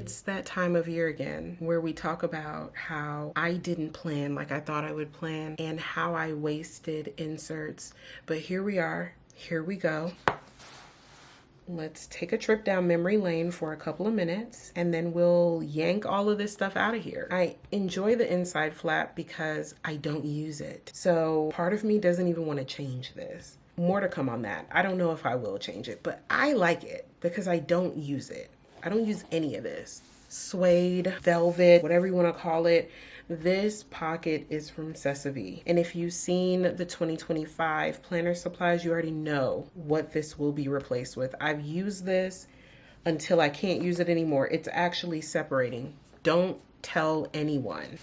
It's that time of year again where we talk about how I didn't plan like I thought I would plan and how I wasted inserts. But here we are. Here we go. Let's take a trip down memory lane for a couple of minutes and then we'll yank all of this stuff out of here. I enjoy the inside flap because I don't use it. So part of me doesn't even want to change this. More to come on that. I don't know if I will change it, but I like it because I don't use it. I don't use any of this. Suede, velvet, whatever you want to call it. This pocket is from Sesame. And if you've seen the 2025 planner supplies, you already know what this will be replaced with. I've used this until I can't use it anymore. It's actually separating. Don't tell anyone.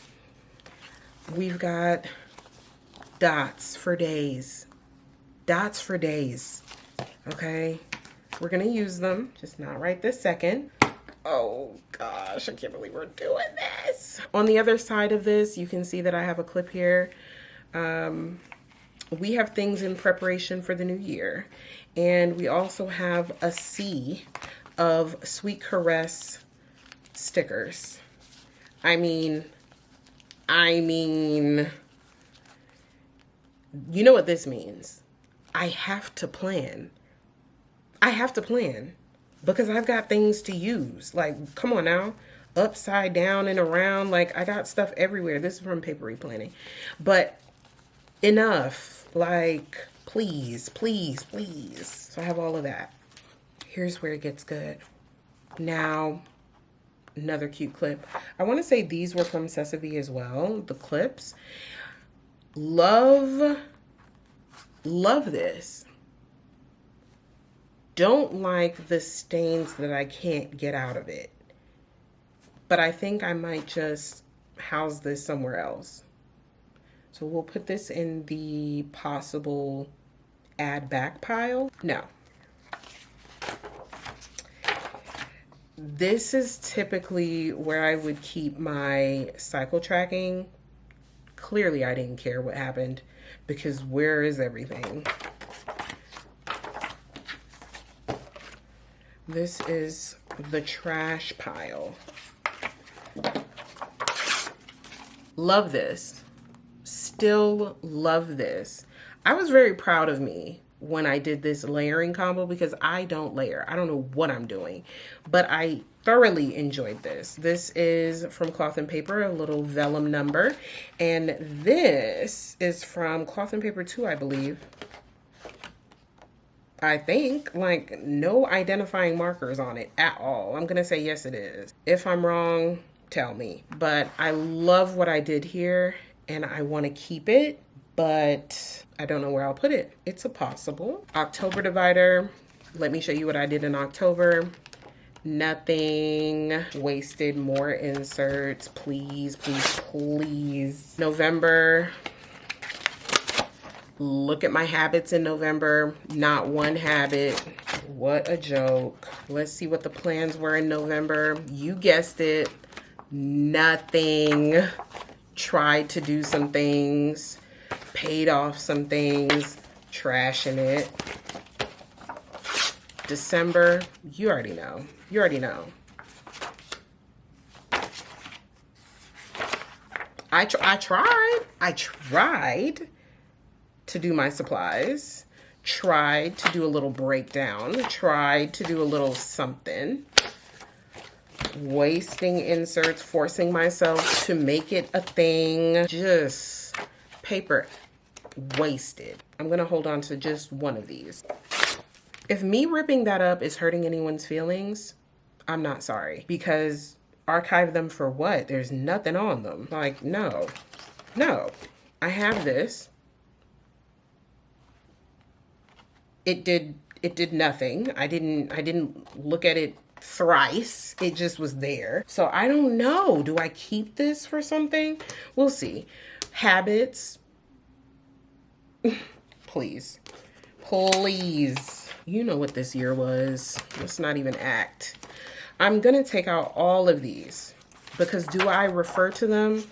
We've got dots for days. Dots for days. Okay? We're gonna use them, just not right this second. Oh gosh, I can't believe we're doing this. On the other side of this, you can see that I have a clip here. We have things in preparation for the new year. And we also have a sea of Sweet Caress stickers. I mean, you know what this means. I have to plan. I have to plan. Because I've got things to use. Like, come on now. Upside down and around. Like, I got stuff everywhere. This is from Papery Planning. But enough. Like, please, please, please. So I have all of that. Here's where it gets good. Now, another cute clip. I want to say these were from Sesame as well. The clips. Love this. Don't like the stains that I can't get out of it. But I think I might just house this somewhere else. So we'll put this in the possible add back pile. No. This is typically where I would keep my cycle tracking. Clearly I didn't care what happened because where is everything? This is the trash pile. Love this. Still love this. I was very proud of me when I did this layering combo because I don't layer. I don't know what I'm doing, but I thoroughly enjoyed this. This is from Cloth and Paper, a little vellum number. And this is from Cloth and Paper 2, I believe. I think, like, no identifying markers on it at all. I'm gonna say yes, it is. If I'm wrong, tell me. But I love what I did here and I want to keep it, but I don't know where I'll put it. It's a possible. October divider. Let me show you what I did in October. Nothing wasted. More inserts, please, please, please. November. Look at my habits in November. Not one habit. What a joke. Let's see what the plans were in November. You guessed it. Nothing. Tried to do some things. Paid off some things. Trashing it. December. You already know. You already know. I tried to do my supplies, tried to do a little breakdown, tried to do a little something, wasting inserts, forcing myself to make it a thing, just paper wasted. I'm gonna hold on to just one of these. If me ripping that up is hurting anyone's feelings, I'm not sorry, because archive them for what? There's nothing on them. Like, no, I have this. It did nothing. I didn't look at it thrice. It just was there. So I don't know. Do I keep this for something? We'll see. Habits. Please. Please. You know what this year was. Let's not even act. I'm gonna take out all of these because do I refer to them?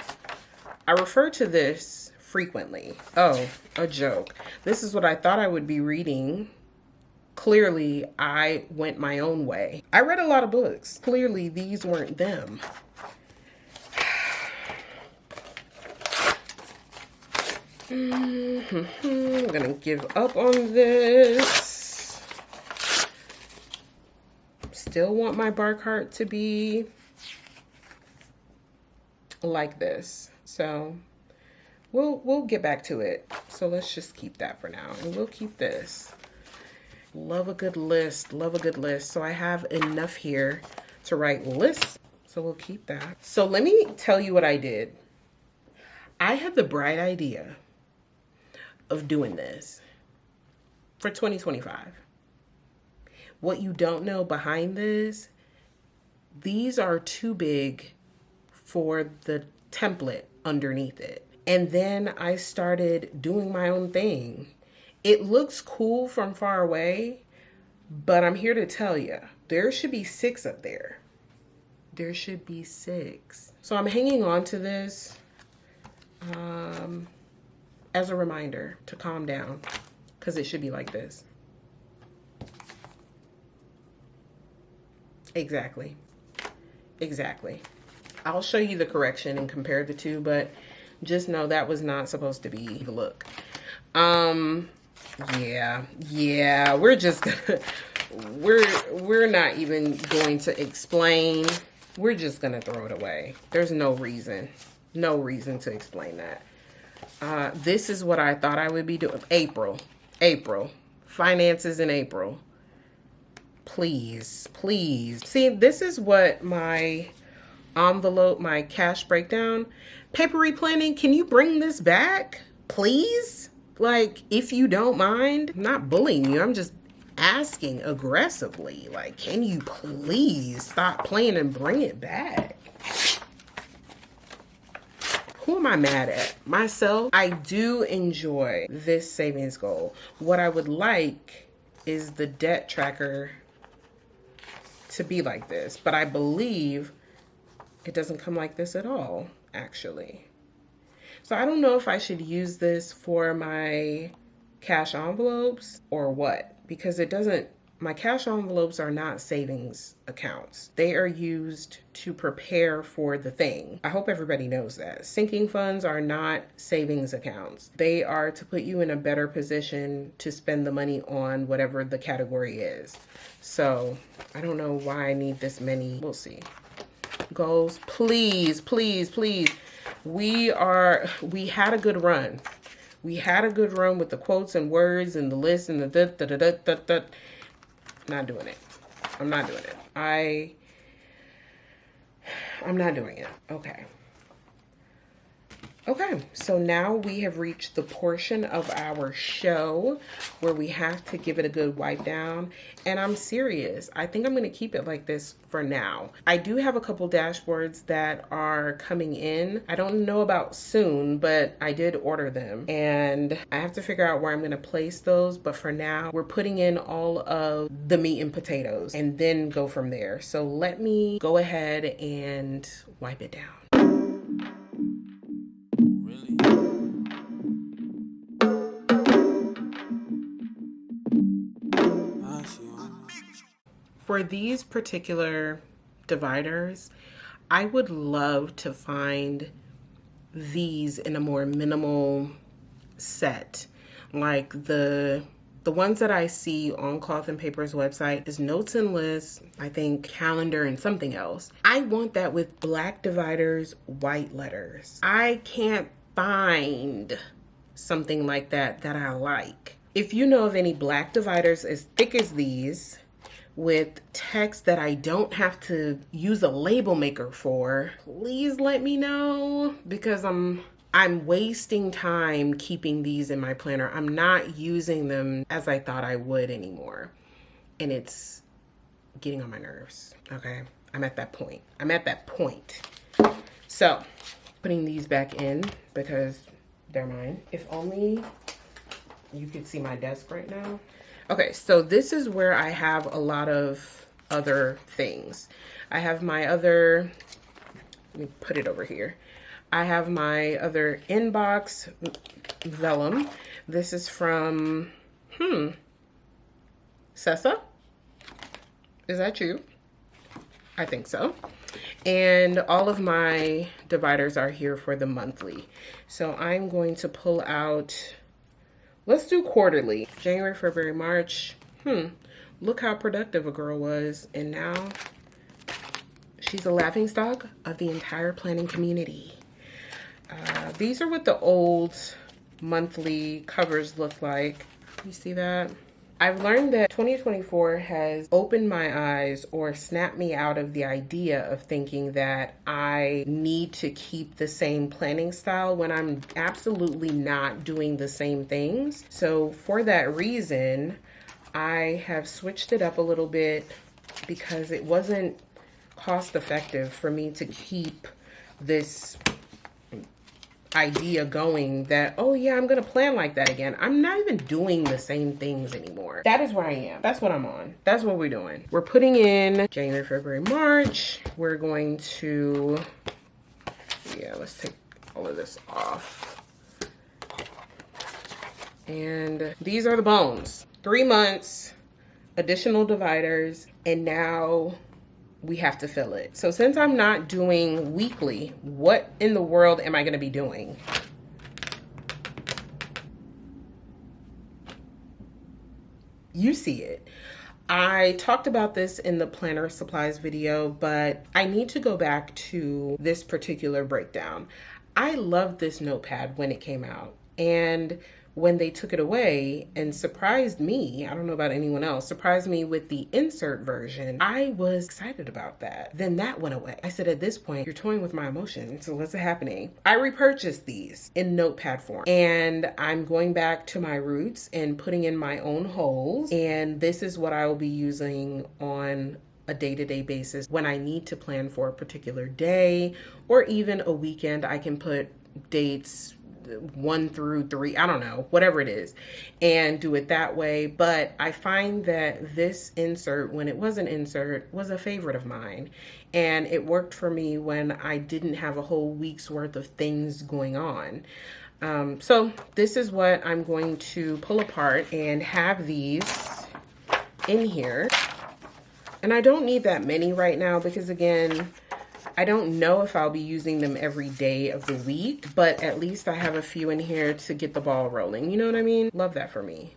I refer to this frequently. Oh, a joke. This is what I thought I would be reading Clearly, I went my own way. I read a lot of books. Clearly, these weren't them. I'm gonna give up on this. Still want my bar cart to be like this. So we'll get back to it. So let's just keep that for now. And we'll keep this. Love a good list. Love a good list. So I have enough here to write lists. So we'll keep that. So let me tell you what I did. I had the bright idea of doing this for 2025. What you don't know behind this, these are too big for the template underneath it. And then I started doing my own thing. It looks cool from far away, but I'm here to tell you, there should be 6 up there. There should be 6. So I'm hanging on to this as a reminder to calm down, because it should be like this. Exactly. Exactly. I'll show you the correction and compare the two, but just know that was not supposed to be the look. Yeah, we're just gonna, we're not even going to explain. We're just gonna throw it away. There's no reason to explain that. This is what I thought I would be doing. April, finances in April. Please. See, this is what my envelope, my cash breakdown, papery planning. Can you bring this back, please? Like, if you don't mind. I'm not bullying you. I'm just asking aggressively. Like, can you please stop playing and bring it back? Who am I mad at? Myself. I do enjoy this savings goal. What I would like is the debt tracker to be like this, but I believe it doesn't come like this at all, actually. So I don't know if I should use this for my cash envelopes or what, because it doesn't, my cash envelopes are not savings accounts. They are used to prepare for the thing. I hope everybody knows that. Sinking funds are not savings accounts. They are to put you in a better position to spend the money on whatever the category is. So I don't know why I need this many. We'll see. Goals, please. We had a good run. We had a good run with the quotes and words and the list and the Not doing it. I'm not doing it. I'm not doing it. Okay, so now we have reached the portion of our show where we have to give it a good wipe down. And I'm serious. I think I'm going to keep it like this for now. I do have a couple dashboards that are coming in. I don't know about soon, but I did order them. And I have to figure out where I'm going to place those. But for now, we're putting in all of the meat and potatoes and then go from there. So let me go ahead and wipe it down. For these particular dividers, I would love to find these in a more minimal set. Like the ones that I see on Cloth and Paper's website is notes and lists, I think calendar and something else. I want that with black dividers, white letters. I can't find something like that I like. If you know of any black dividers as thick as these, with text that I don't have to use a label maker for, please let me know, because I'm wasting time keeping these in my planner. I'm not using them as I thought I would anymore. And it's getting on my nerves. Okay. I'm at that point. So putting these back in because they're mine. If only you could see my desk right now. Okay, so this is where I have a lot of other things. I have my other, let me put it over here. I have my other inbox vellum. This is from, Sessa, is that you? I think so. And all of my dividers are here for the monthly. So I'm going to pull out, let's do quarterly. January, February, March. Look how productive a girl was. And now she's a laughingstock of the entire planning community. These are what the old monthly covers look like. You see that? I've learned that 2024 has opened my eyes or snapped me out of the idea of thinking that I need to keep the same planning style when I'm absolutely not doing the same things. So for that reason, I have switched it up a little bit because it wasn't cost effective for me to keep this idea going that, oh yeah, I'm gonna plan like that again. I'm not even doing the same things anymore. That is where I am. That's what I'm on. That's what we're doing. We're putting in January, February, March. We're going to, yeah, let's take all of this off. And these are the bones. 3 months, additional dividers, and now we have to fill it. So since I'm not doing weekly, what in the world am I going to be doing? You see it. I talked about this in the planner supplies video, but I need to go back to this particular breakdown. I loved this notepad when it came out, and when they took it away and surprised me, I don't know about anyone else, surprised me with the insert version, I was excited about that. Then that went away. I said, at this point, you're toying with my emotions. So what's happening? I repurchased these in notepad form, and I'm going back to my roots and putting in my own holes. And this is what I will be using on a day-to-day basis when I need to plan for a particular day or even a weekend. I can put dates 1 through 3, I don't know, whatever it is, and do it that way. But I find that this insert, when it was an insert, was a favorite of mine, and it worked for me when I didn't have a whole week's worth of things going on. So this is what I'm going to pull apart and have these in here. And I don't need that many right now because, again, I don't know if I'll be using them every day of the week, but at least I have a few in here to get the ball rolling. You know what I mean? Love that for me.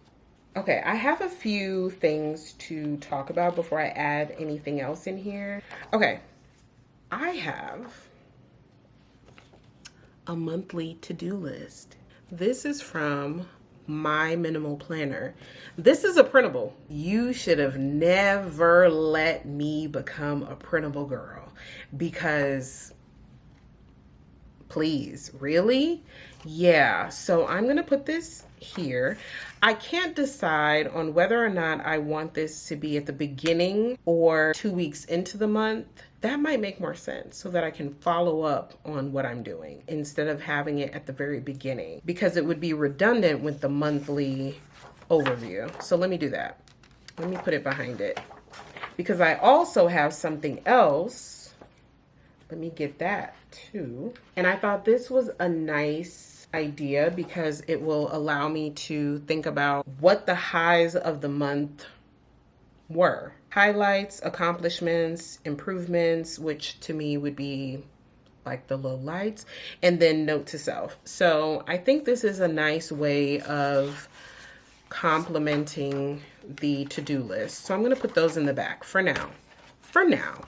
Okay, I have a few things to talk about before I add anything else in here. Okay, I have a monthly to-do list. This is from My Minimal Planner. This is a printable. You should have never let me become a printable girl, because please, really? Yeah, so I'm gonna put this here. I can't decide on whether or not I want this to be at the beginning or 2 weeks into the month. That might make more sense so that I can follow up on what I'm doing instead of having it at the very beginning, because it would be redundant with the monthly overview. So let me do that. Let me put it behind it, because I also have something else. Let me get that too. And I thought this was a nice idea because it will allow me to think about what the highs of the month were. Highlights, accomplishments, improvements, which to me would be like the lowlights, and then note to self. So I think this is a nice way of complementing the to-do list. So I'm going to put those in the back for now. For now.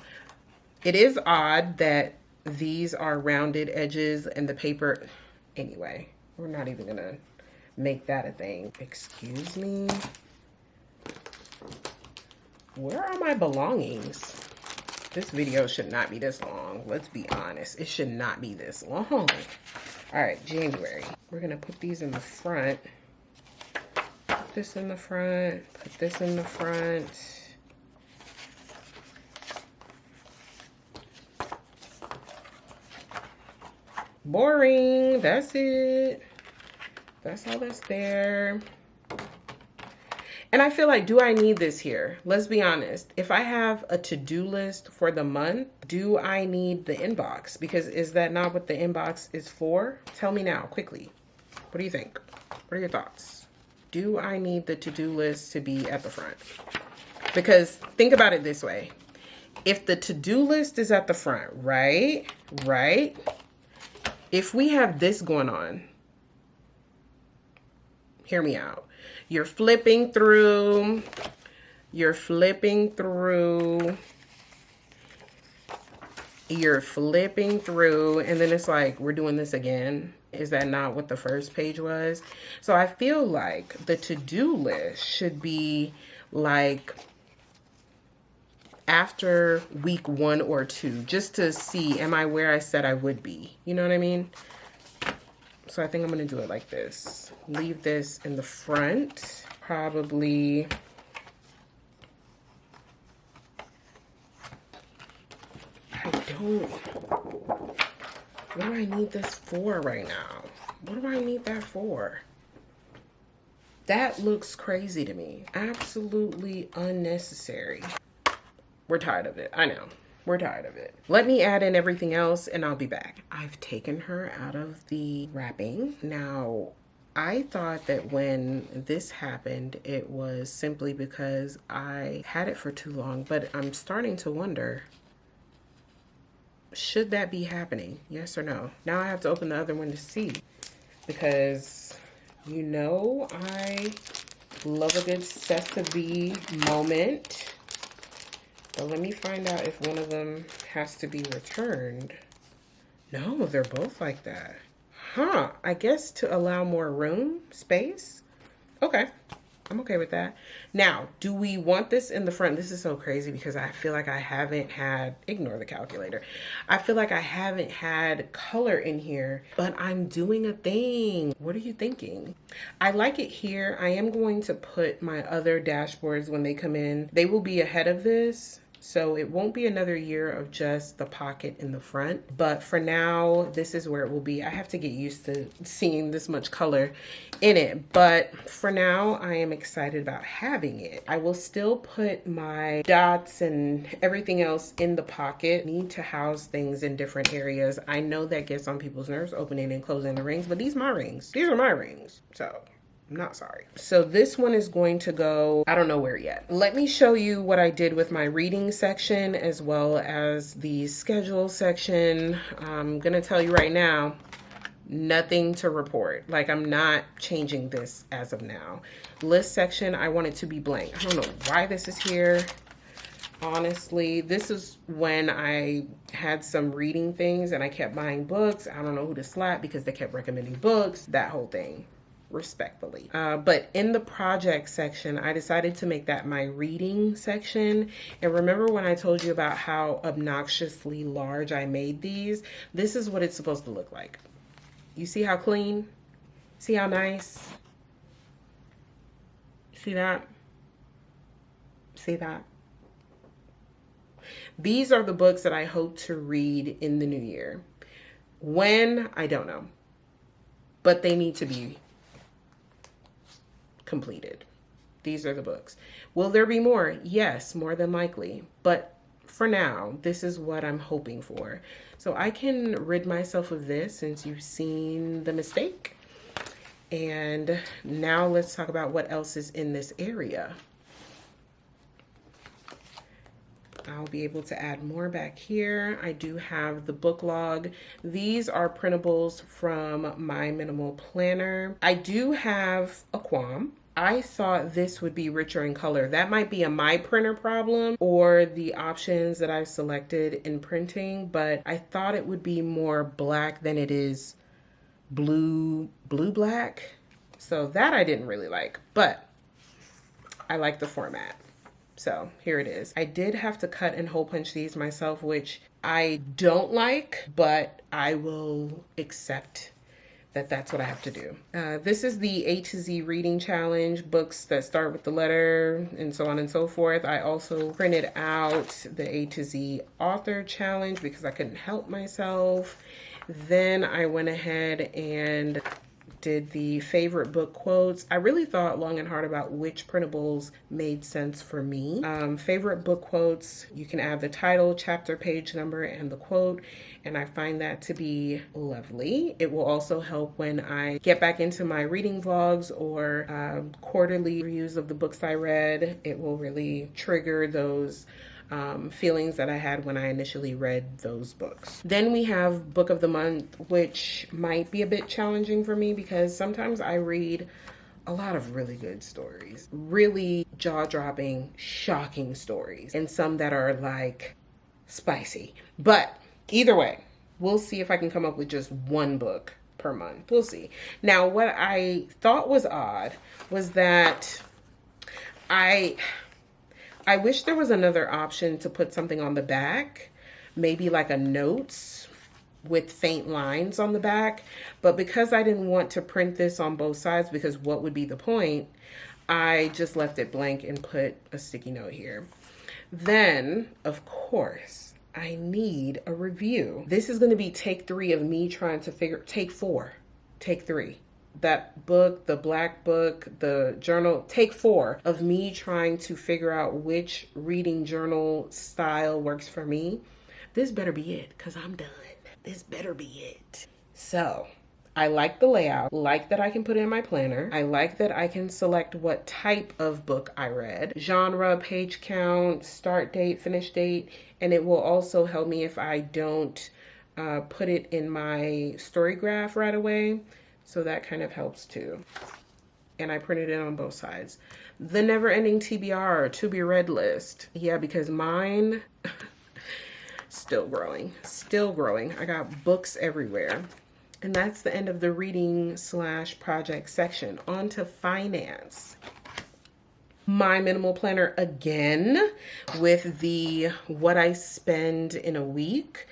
It is odd that these are rounded edges and the paper. Anyway, we're not even gonna make that a thing. Excuse me. Where are my belongings? This video should not be this long. Let's be honest. It should not be this long. All right, January. We're gonna put these in the front. Put this in the front. Put this in the front. Boring. That's it. That's all that's there. And I feel like, do I need this here? Let's be honest. If I have a to-do list for the month, do I need the inbox? Because is that not what the inbox is for? Tell me now, quickly. What do you think? What are your thoughts? do I need the to-do list to be at the front? Because think about it this way. If the to-do list is at the front, right? If we have this going on, hear me out. You're flipping through, and then it's like, we're doing this again. Is that not what the first page was? So I feel like the to-do list should be like after week 1 or 2, just to see, am I where I said I would be? You know what I mean? So I think I'm gonna do it like this. Leave this in the front, probably. What do I need this for right now? What do I need that for? That looks crazy to me. Absolutely unnecessary. We're tired of it. I know. We're tired of it. Let me add in everything else and I'll be back. I've taken her out of the wrapping. Now, I thought that when this happened, it was simply because I had it for too long, but I'm starting to wonder, should that be happening? Yes or no? Now I have to open the other one to see, because you know I love a good Sesame moment. But let me find out if one of them has to be returned. No, they're both like that. Huh, I guess to allow more room, space. Okay, I'm okay with that. Now, do we want this in the front? This is so crazy because I feel like I haven't had, ignore the calculator. I feel like I haven't had color in here, but I'm doing a thing. What are you thinking? I like it here. I am going to put my other dashboards when they come in. They will be ahead of this. So it won't be another year of just the pocket in the front, but for now, this is where it will be. I have to get used to seeing this much color in it, but for now, I am excited about having it. I will still put my dots and everything else in the pocket. I need to house things in different areas. I know that gets on people's nerves, opening and closing the rings, but these are my rings. These are my rings, so I'm not sorry. So this one is going to go, I don't know where yet. Let me show you what I did with my reading section as well as the schedule section. I'm gonna tell you right now, nothing to report. Like, I'm not changing this as of now. List section, I want it to be blank. I don't know why this is here. Honestly, this is when I had some reading things and I kept buying books. I don't know who to slap because they kept recommending books, that whole thing. Respectfully. But in the project section, I decided to make that my reading section. And remember when I told you about how obnoxiously large I made these? This is what it's supposed to look like. You see how clean? See how nice? See that? See that? These are the books that I hope to read in the new year. When, I don't know. But they need to be completed. These are the books. Will there be more? Yes, more than likely. But for now, this is what I'm hoping for. So I can rid myself of this since you've seen the mistake. And now let's talk about what else is in this area. I'll be able to add more back here. I do have the book log. These are printables from my minimal planner. I do have a qualm. I thought this would be richer in color. That might be a my printer problem or the options that I've selected in printing, but I thought it would be more black than it is blue black. So that I didn't really like, but I like the format. So here it is. I did have to cut and hole punch these myself, which I don't like, but I will accept that that's what I have to do. This is the A to Z reading challenge, books that start with the letter and so on and so forth. I also printed out the A to Z author challenge because I couldn't help myself. Then I went ahead and did the favorite book quotes. I really thought long and hard about which printables made sense for me. Favorite book quotes, you can add the title, chapter, page number, and the quote, and I find that to be lovely. It will also help when I get back into my reading vlogs or quarterly reviews of the books I read. It will really trigger those feelings that I had when I initially read those books. Then we have Book of the Month, which might be a bit challenging for me because sometimes I read a lot of really good stories, really jaw-dropping, shocking stories, and some that are like spicy. But either way, we'll see if I can come up with just one book per month. We'll see. Now, what I thought was odd was that I wish there was another option to put something on the back, maybe like a notes with faint lines on the back. But because I didn't want to print this on both sides, because what would be the point, I just left it blank and put a sticky note here. Then, of course, I need a review. This is going to be take 3 of me trying to take 3. That book, the black book, the journal, take 4 of me trying to figure out which reading journal style works for me. This better be it, because I'm done. This better be it. So I like the layout, like that I can put it in my planner. I like that I can select what type of book I read, genre, page count, start date, finish date, and it will also help me if I don't put it in my story graph right away. So that kind of helps too. And I printed it on both sides. The never ending TBR, to be read list. Yeah, because mine, still growing. I got books everywhere. And that's the end of the reading / project section. On to finance. My minimal planner again with the what I spend in a week.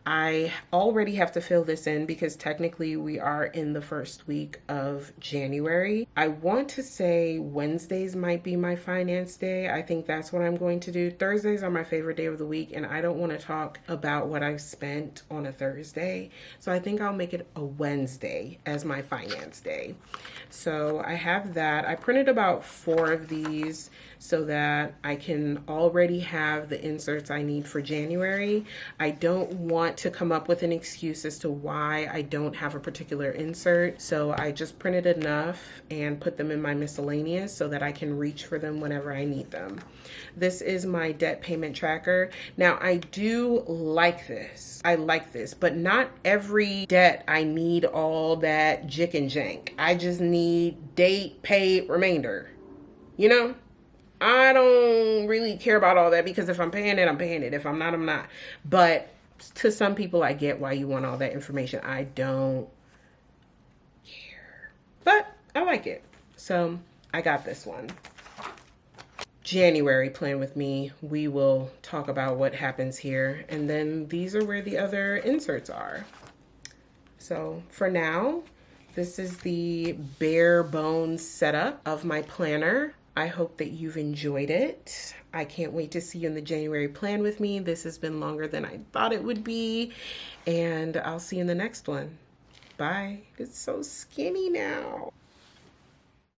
I already have to fill this in because technically we are in the first week of January. I want to say Wednesdays might be my finance day. I think that's what I'm going to do. Thursdays are my favorite day of the week, and I don't want to talk about what I've spent on a Thursday. So I think I'll make it a Wednesday as my finance day. So I have that. I printed about 4 of these so that I can already have the inserts I need for January. I don't want to come up with an excuse as to why I don't have a particular insert. So I just printed enough and put them in my miscellaneous so that I can reach for them whenever I need them. This is my debt payment tracker. Now I do like this. I like this, but not every debt I need all that jick and jank. I just need date, paid, remainder. You know? I don't really care about all that because if I'm paying it, I'm paying it. If I'm not, I'm not. But to some people, I get why you want all that information. I don't care. But I like it. So I got this one. January, plan with me. We will talk about what happens here. And then these are where the other inserts are. So for now, this is the bare bones setup of my planner. I hope that you've enjoyed it. I can't wait to see you in the January plan with me. This has been longer than I thought it would be. And I'll see you in the next one. Bye. It's so skinny now.